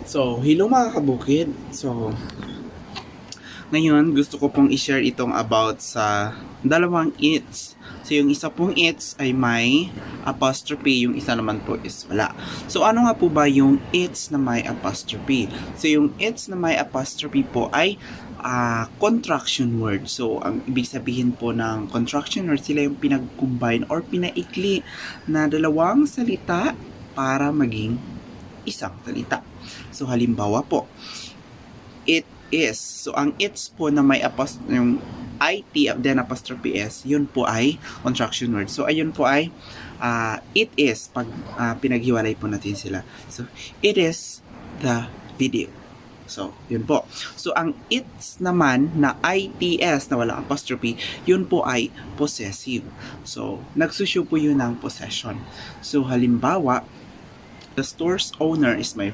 So, hello mga kabukid. So, ngayon gusto ko pong i-share itong about sa dalawang it's. So, yung isa pong it's ay may apostrophe, yung isa naman po is wala. So, ano nga po ba yung it's na may apostrophe? So, yung it's na may apostrophe po ay contraction word. So, ang ibig sabihin po ng contraction word, sila yung pinag-combine or pinaikli na dalawang salita para maging isang salita. So, halimbawa po, it is. So, ang it's po na may yung IT then apostrophe S, yun po ay contraction word. So, ayun po ay it is pag pinaghiwalay po natin sila. So, it is the video. So, yun po. So, ang it's naman na ITS na walang apostrophe, yun po ay possessive. So, nagsushow po yun ng possession. So, halimbawa, the store's owner is my